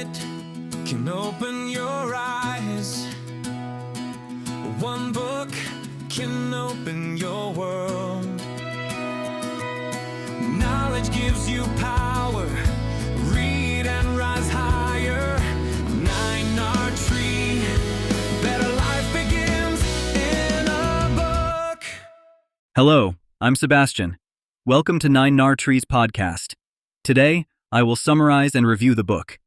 minute can open your eyes. One book can open your world. Knowledge gives you power. Read and rise higher. 9R Tree. Better life begins in a book. Hello, I'm Sebastian. Welcome to 9R Tree's podcast. Today, I will summarize and review the book.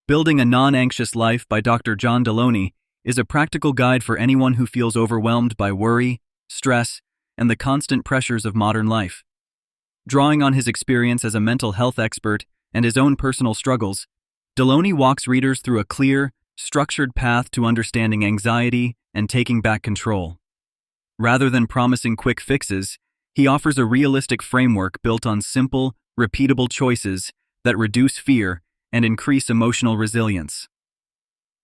Building a Non-Anxious Life by Dr. John Delony is a practical guide for anyone who feels overwhelmed by worry, stress, and the constant pressures of modern life. Drawing on his experience as a mental health expert and his own personal struggles, Delony walks readers through a clear, structured path to understanding anxiety and taking back control. Rather than promising quick fixes, he offers a realistic framework built on simple, repeatable choices that reduce fear and increase emotional resilience.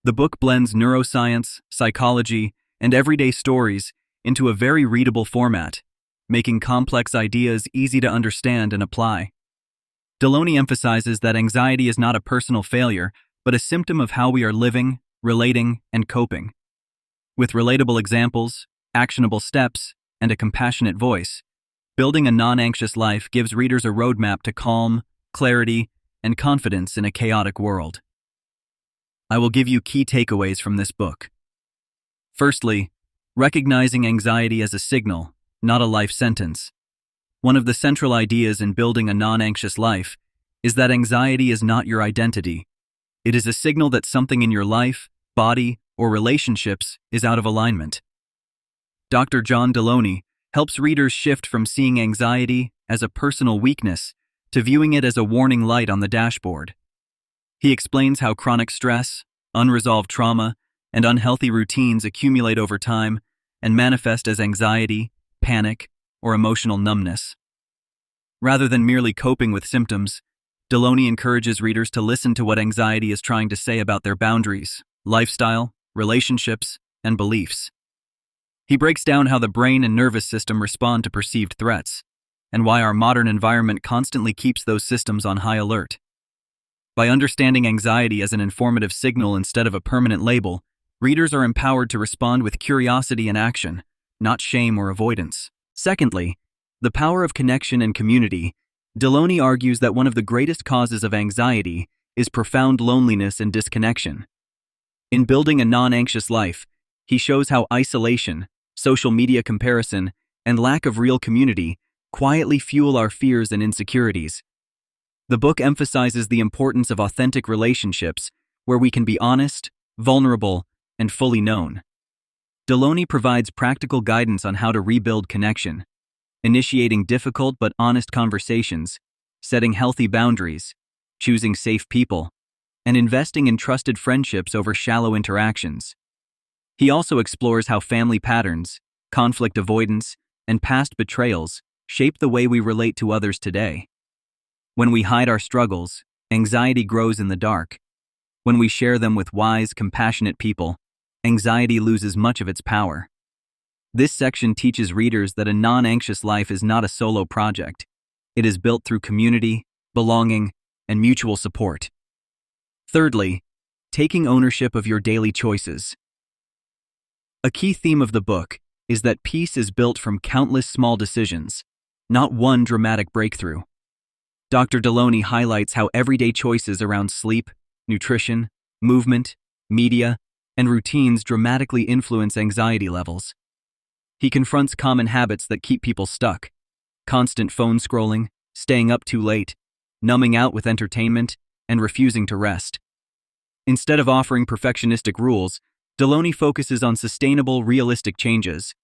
The book blends neuroscience, psychology, and everyday stories into a very readable format, making complex ideas easy to understand and apply. Delony emphasizes that anxiety is not a personal failure, but a symptom of how we are living, relating, and coping. With relatable examples, actionable steps, and a compassionate voice, Building a Non-Anxious Life gives readers a roadmap to calm, clarity, and confidence in a chaotic world. I will give you key takeaways from this book. Firstly, recognizing anxiety as a signal, not a life sentence. One of the central ideas in building a non-anxious life is that anxiety is not your identity. It is a signal that something in your life, body, or relationships is out of alignment. Dr. John Delony helps readers shift from seeing anxiety as a personal weakness to viewing it as a warning light on the dashboard. He explains how chronic stress, unresolved trauma, and unhealthy routines accumulate over time and manifest as anxiety, panic, or emotional numbness. Rather than merely coping with symptoms, Delony encourages readers to listen to what anxiety is trying to say about their boundaries, lifestyle, relationships, and beliefs. He breaks down how the brain and nervous system respond to perceived threats, and why our modern environment constantly keeps those systems on high alert. By understanding anxiety as an informative signal instead of a permanent label, readers are empowered to respond with curiosity and action, not shame or avoidance. Secondly, the power of connection and community. Delony argues that one of the greatest causes of anxiety is profound loneliness and disconnection. In Building a Non-Anxious Life, he shows how isolation, social media comparison, and lack of real community quietly fuel our fears and insecurities. The book emphasizes the importance of authentic relationships where we can be honest, vulnerable, and fully known. Delony provides practical guidance on how to rebuild connection, initiating difficult but honest conversations, setting healthy boundaries, choosing safe people, and investing in trusted friendships over shallow interactions. He also explores how family patterns, conflict avoidance, and past betrayals shape the way we relate to others today. When we hide our struggles, anxiety grows in the dark. When we share them with wise, compassionate people, anxiety loses much of its power. This section teaches readers that a non-anxious life is not a solo project. It is built through community, belonging, and mutual support. Thirdly, taking ownership of your daily choices. A key theme of the book is that peace is built from countless small decisions, not one dramatic breakthrough. Dr. Delony highlights how everyday choices around sleep, nutrition, movement, media, and routines dramatically influence anxiety levels. He confronts common habits that keep people stuck: constant phone scrolling, staying up too late, numbing out with entertainment, and refusing to rest. Instead of offering perfectionistic rules, Delony focuses on sustainable, realistic changes.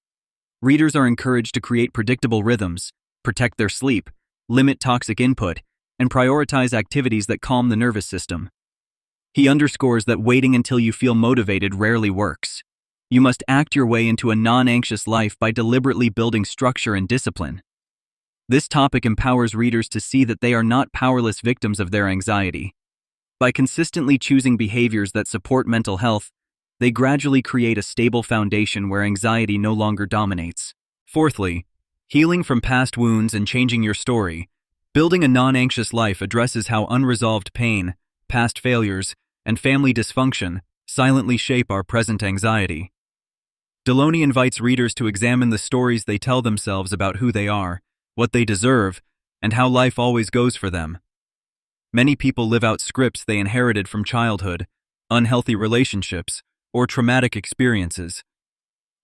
Readers are encouraged to create predictable rhythms, protect their sleep, limit toxic input, and prioritize activities that calm the nervous system. He underscores that waiting until you feel motivated rarely works. You must act your way into a non-anxious life by deliberately building structure and discipline. This topic empowers readers to see that they are not powerless victims of their anxiety. By consistently choosing behaviors that support mental health, they gradually create a stable foundation where anxiety no longer dominates. Fourthly, healing from past wounds and changing your story. Building a non-anxious life addresses how unresolved pain, past failures, and family dysfunction silently shape our present anxiety. Delony invites readers to examine the stories they tell themselves about who they are, what they deserve, and how life always goes for them. Many people live out scripts they inherited from childhood, unhealthy relationships, or traumatic experiences.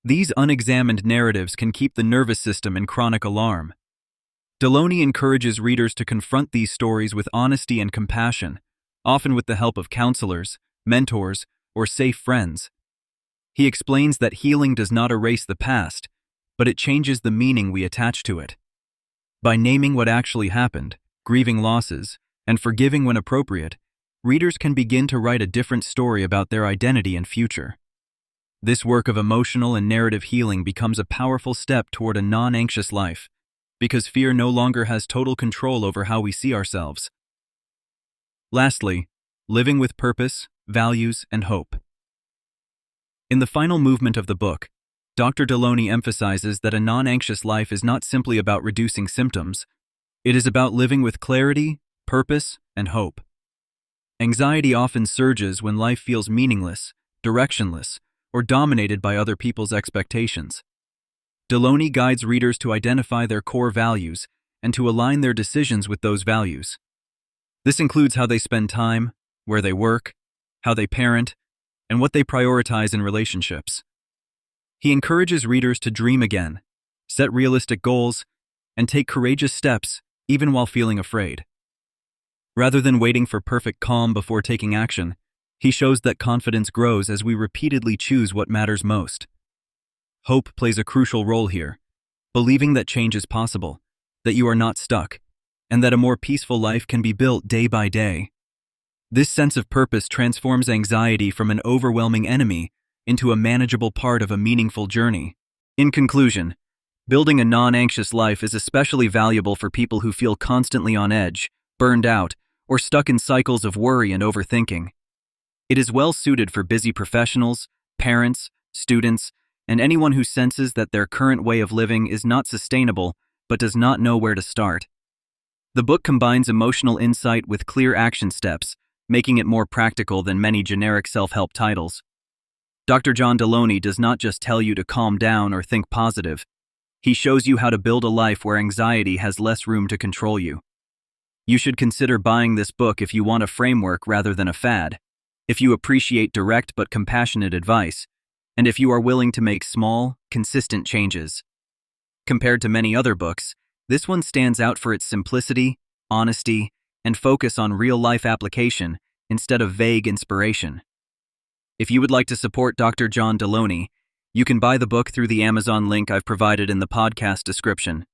These unexamined narratives can keep the nervous system in chronic alarm. Delony encourages readers to confront these stories with honesty and compassion, often with the help of counselors, mentors, or safe friends. He explains that healing does not erase the past, but it changes the meaning we attach to it. By naming what actually happened, grieving losses, and forgiving when appropriate, readers can begin to write a different story about their identity and future. This work of emotional and narrative healing becomes a powerful step toward a non-anxious life, because fear no longer has total control over how we see ourselves. Lastly, living with purpose, values, and hope. In the final movement of the book, Dr. Delony emphasizes that a non-anxious life is not simply about reducing symptoms. It is about living with clarity, purpose, and hope. Anxiety often surges when life feels meaningless, directionless, or dominated by other people's expectations. Delony guides readers to identify their core values and to align their decisions with those values. This includes how they spend time, where they work, how they parent, and what they prioritize in relationships. He encourages readers to dream again, set realistic goals, and take courageous steps even while feeling afraid. Rather than waiting for perfect calm before taking action, he shows that confidence grows as we repeatedly choose what matters most. Hope plays a crucial role here, believing that change is possible, that you are not stuck, and that a more peaceful life can be built day by day. This sense of purpose transforms anxiety from an overwhelming enemy into a manageable part of a meaningful journey. In conclusion, building a non-anxious life is especially valuable for people who feel constantly on edge, burned out, or stuck in cycles of worry and overthinking. It is well suited for busy professionals, parents, students, and anyone who senses that their current way of living is not sustainable but does not know where to start. The book combines emotional insight with clear action steps, making it more practical than many generic self-help titles. Dr. John Delony does not just tell you to calm down or think positive. He shows you how to build a life where anxiety has less room to control you. You should consider buying this book if you want a framework rather than a fad, if you appreciate direct but compassionate advice, and if you are willing to make small, consistent changes. Compared to many other books, this one stands out for its simplicity, honesty, and focus on real-life application instead of vague inspiration. If you would like to support Dr. John Delony, you can buy the book through the Amazon link I've provided in the podcast description.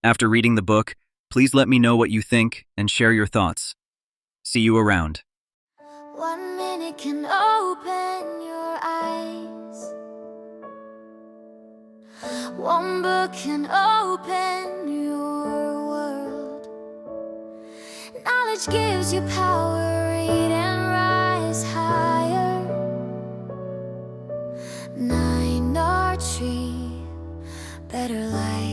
After reading the book, please let me know what you think and share your thoughts. See you around. 1 minute can open your eyes. 1 book can open your world. Knowledge gives you power, read and rise higher. 9 or tree, better life.